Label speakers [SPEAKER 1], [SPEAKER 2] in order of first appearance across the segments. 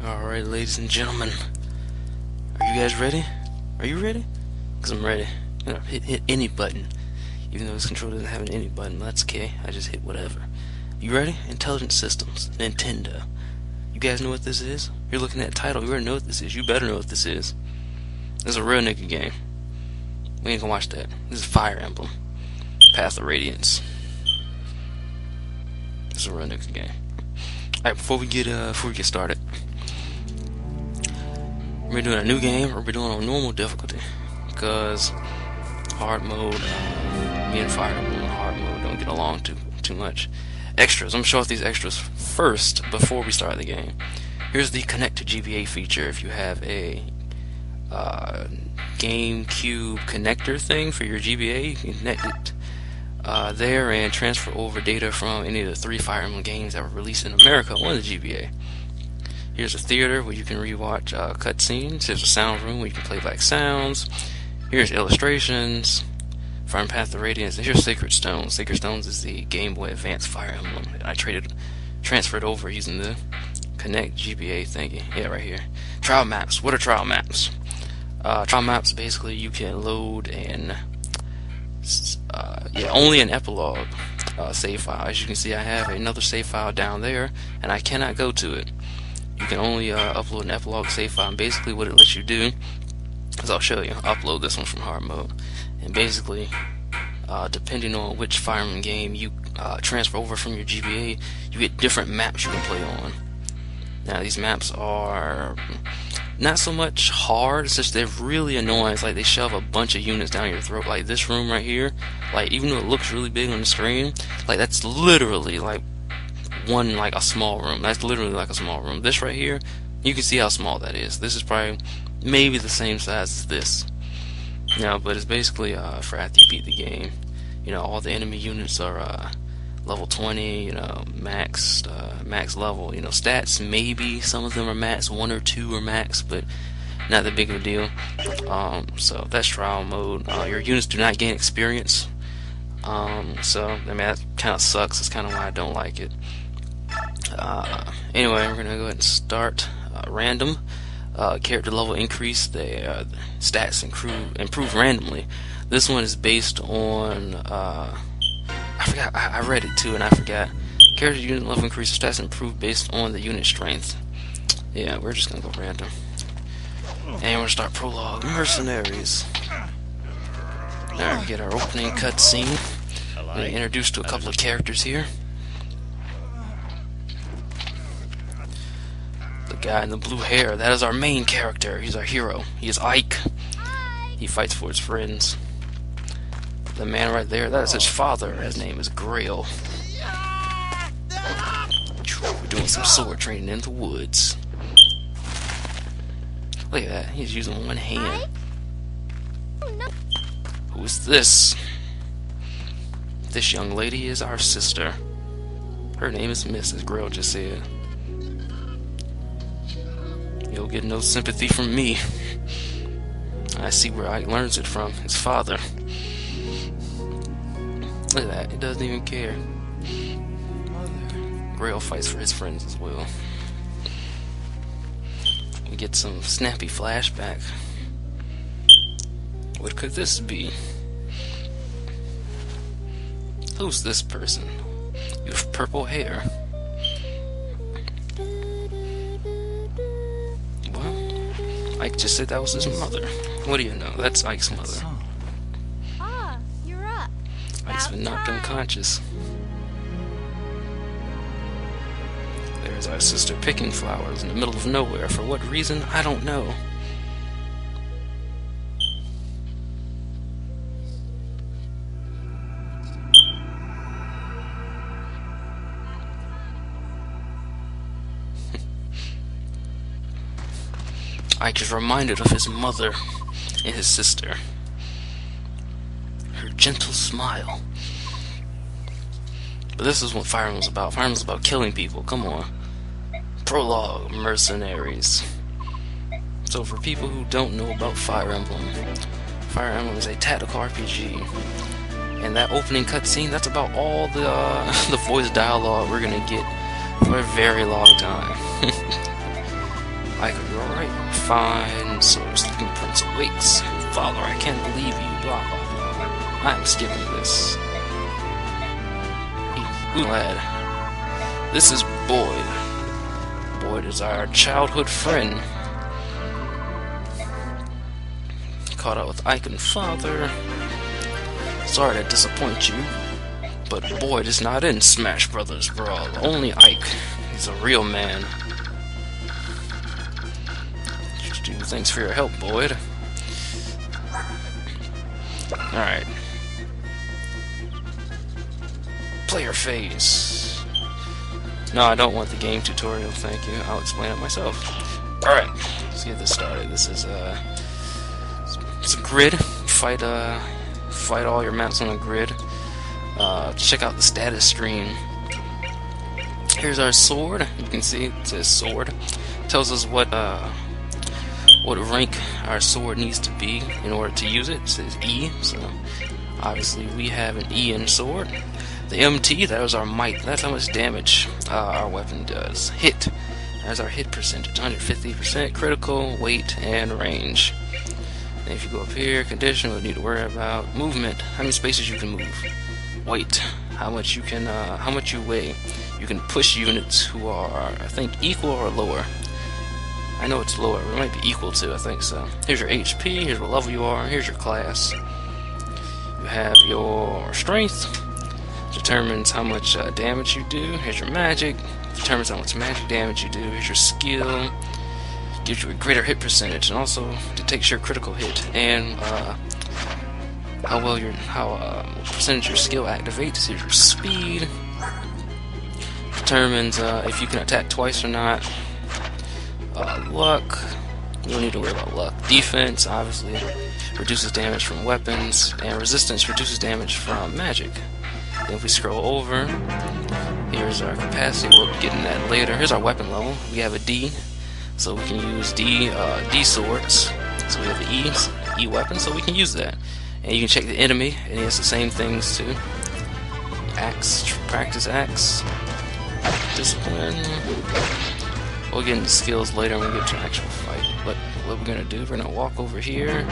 [SPEAKER 1] Alright, ladies and gentlemen, are you guys ready? Are you ready? Because I'm ready. You know, hit any button. Even though this controller doesn't have an any button, that's okay. I just hit whatever. You ready? Intelligent Systems, Nintendo. You guys know what this is? You're looking at the title, you already know what this is. You better know what this is. This is a real nigga game. We ain't gonna watch that. This is Fire Emblem. Path of Radiance. This is a real nigga game. Alright, before we get started, we're doing a new game, or we're doing on normal difficulty, because hard mode, me and Fire Emblem and hard mode don't get along too much. Extras. I'm gonna show off these extras first before we start the game. Here's the connect to GBA feature. If you have a GameCube connector thing for your GBA, you can connect it there and transfer over data from any of the 3 Fire Emblem games that were released in America on the GBA. Here's a theater where you can rewatch cutscenes. Here's a sound room where you can play back sounds. Here's illustrations from Path of Radiance. And here's Sacred Stones. Sacred Stones is the Game Boy Advance Fire Emblem that I transferred over using the Connect GBA thingy. Yeah, right here. Trial maps. What are trial maps? Trial maps, basically you can load and only an epilogue save file. As you can see, I have another save file down there, and I cannot go to it. You can only upload an epilogue save file, and basically what it lets you do is, I'll show you, upload this one from hard mode, and basically depending on which Fire Emblem game you transfer over from your GBA, you get different maps you can play on. Now these maps are not so much hard, it's just they're really annoying. It's like they shove a bunch of units down your throat, like this room right here. Like, even though it looks really big on the screen, like that's literally like a small room. That's literally like a small room. This right here, you can see how small that is. This is probably maybe the same size as this. Now, but it's basically for after you beat the game. You know, all the enemy units are level 20, you know, max level. You know, stats, maybe some of them are max, 1 or 2 are max, but not that big of a deal. So that's trial mode. Your units do not gain experience. So I mean, that kind of sucks. That's kind of why I don't like it. Anyway, we're gonna go ahead and start random. Character level increase. The stats improve randomly. This one is based on I forgot. I read it too, and I forgot. Character unit level increase. Stats improve based on the unit strength. Yeah, we're just gonna go random. And we're gonna start Prologue. Mercenaries. Alright, get our opening cutscene. We're introduced to a couple of characters here. The guy in the blue hair, that is our main character. He's our hero. He is Ike. He fights for his friends. The man right there, that is his father. His name is Grail. We're doing some sword training in the woods. Look at that, he's using one hand. Who is this? This young lady is our sister. Her name is Mrs. Grail just said. You'll get no sympathy from me. I see where Ike learns it from. His father. Look at that. He doesn't even care. Grail fights for his friends as well. We get some snappy flashback. What could this be? Who's this person? You have purple hair. Well, Ike just said that was his mother. What do you know? That's Ike's mother.
[SPEAKER 2] Ah, you're up.
[SPEAKER 1] Ike's been knocked unconscious. There's our sister picking flowers in the middle of nowhere. For what reason? I don't know. Ike is reminded of his mother and his sister. Her gentle smile. But this is what Fire Emblem's about. Fire Emblem's about killing people. Come on. Prologue, mercenaries. So for people who don't know about Fire Emblem is a tactical RPG. And that opening cutscene, that's about all the the voice dialogue we're gonna get for a very long time. Ike, are you alright? Fine. So sleeping prince awakes. Father, I can't believe you. Blah blah blah. I'm skipping this. Ooh, lad. This is Boyd. Boyd is our childhood friend. Caught up with Ike and Father. Sorry to disappoint you, but Boyd is not in Smash Brothers Brawl. Only Ike. He's a real man. Thanks for your help, Boyd. Alright. Player phase. No, I don't want the game tutorial, thank you. I'll explain it myself. Alright, let's get this started. This is it's a grid. Fight all your maps on a grid. Check out the status screen. Here's our sword. You can see it says sword. Tells us what rank our sword needs to be in order to use it. It says E, so obviously we have an E in sword. The MT, that is our might. That's how much damage our weapon does. Hit, that's our hit percentage, 150%, critical, weight, and range. And if you go up here, condition, we need to worry about movement, how many spaces you can move. Weight, how much you weigh. You can push units who are, I think, equal or lower. I know it's lower, it might be equal to, I think so. Here's your HP, here's what level you are, here's your class. You have your strength, determines how much damage you do. Here's your magic, determines how much magic damage you do. Here's your skill, gives you a greater hit percentage, and also detects your critical hit, and what percentage your skill activates. Here's your speed, determines if you can attack twice or not. Luck, you don't need to worry about luck. Defense, obviously, reduces damage from weapons, and resistance reduces damage from magic. Then if we scroll over, here's our capacity. We'll be getting that later. Here's our weapon level. We have a D, so we can use D swords. So we have the E weapon, so we can use that. And you can check the enemy, and it has the same things too. Axe, practice axe, discipline. We'll get into skills later when we get to an actual fight. But what we're gonna do, we're gonna walk over here,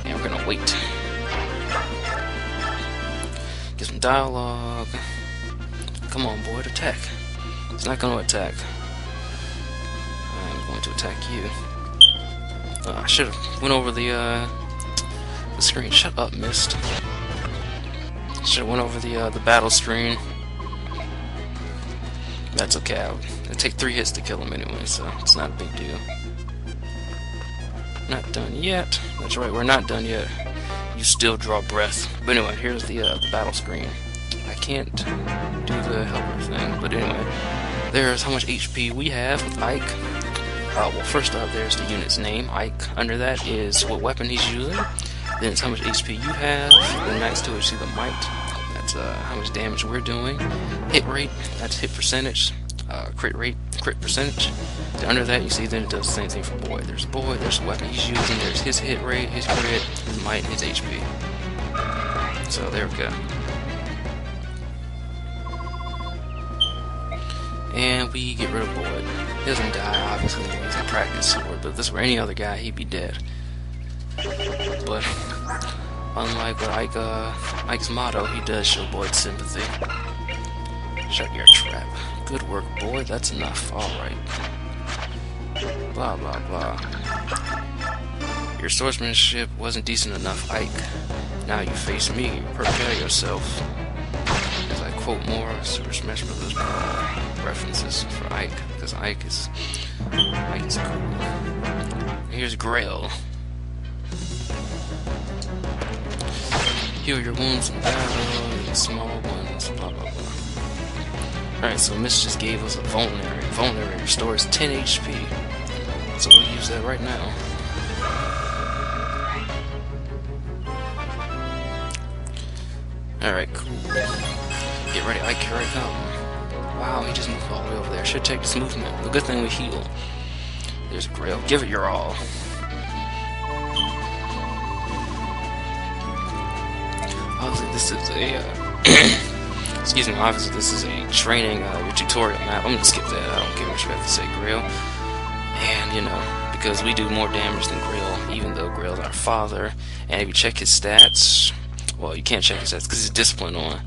[SPEAKER 1] and we're gonna wait. Get some dialogue. Come on, Boyd, attack. It's not gonna attack. I'm going to attack you. I should have went over the screen. Shut up, Mist. Should have went over the battle screen. That's okay. It'll take 3 hits to kill him anyway, so it's not a big deal. Not done yet. That's right, we're not done yet. You still draw breath. But anyway, here's the battle screen. I can't do the helper thing, but anyway, there's how much HP we have with Ike. Well, first up, there's the unit's name, Ike. Under that is what weapon he's using. Then it's how much HP you have. Then next to it, you see the might. That's how much damage we're doing. Hit rate, that's hit percentage. Crit rate, crit percentage. Then under that, you see then it does the same thing for Boyd. There's Boyd, there's the weapon he's using, there's his hit rate, his crit, his might, and his HP. So there we go. And we get rid of Boyd. He doesn't die, obviously, he's a practice sword, but if this were any other guy, he'd be dead. But unlike what Ike's motto, he does show Boyd sympathy. Shut your trap. Good work, Boyd. That's enough. Alright. Blah, blah, blah. Your swordsmanship wasn't decent enough, Ike. Now you face me. Prepare yourself. As I quote more Super Smash Brothers references for Ike, because Ike is cool. Here's Grail. Heal your wounds in battle, small ones, blah blah blah. Alright, so Mist just gave us a vulnerary. Vulnerary restores 10 HP. So we'll use that right now. Alright, cool. Get ready, Ike, here I come. Wow, he just moved all the way over there. Should take this movement. The good thing we heal. There's Grail. Give it your all. Obviously, this is a excuse me. Obviously, this is a training tutorial map. I'm gonna skip that. I don't care what you have to say, Grail. And you know, because we do more damage than Grill, even though Grill's our father. And if you check his stats, well, you can't check his stats because he's disciplined on.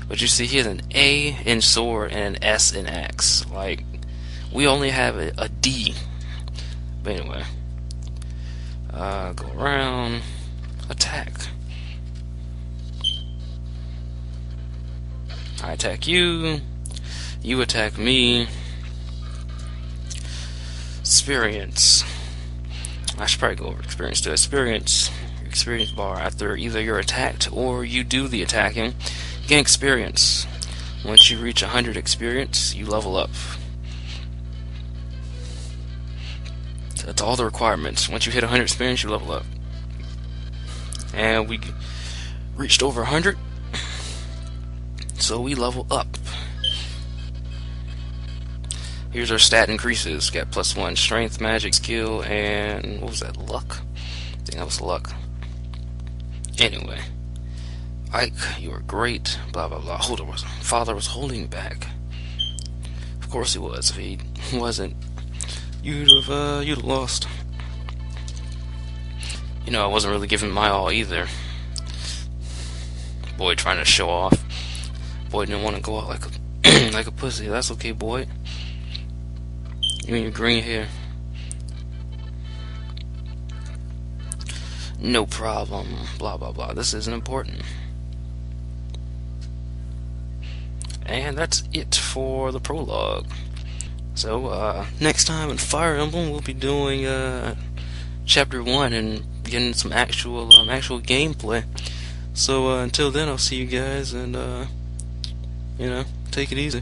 [SPEAKER 1] But you see, he has an A in sword and an S in axe. Like, we only have a D. But anyway, go around, attack. I attack you. You attack me. Experience. I should probably go over experience to experience. Experience bar after either you're attacked or you do the attacking. You gain experience. Once you reach 100 experience, you level up. That's all the requirements. Once you hit 100 experience, you level up. And we reached over 100, so we level up. Here's our stat increases. Got +1 strength, magic, skill, and what was that? Luck? I think that was luck. Anyway, Ike, you are great. Blah blah blah. Father was holding back. Of course he was. If he wasn't, you'd have lost. You know, I wasn't really giving my all either. Boy, trying to show off. Boy didn't want to go out like a like a pussy. That's okay, boy. You and your green hair. No problem. Blah blah blah. This isn't important. And that's it for the prologue. So next time in Fire Emblem we'll be doing chapter 1 and getting some actual gameplay. So until then, I'll see you guys, and you know, take it easy.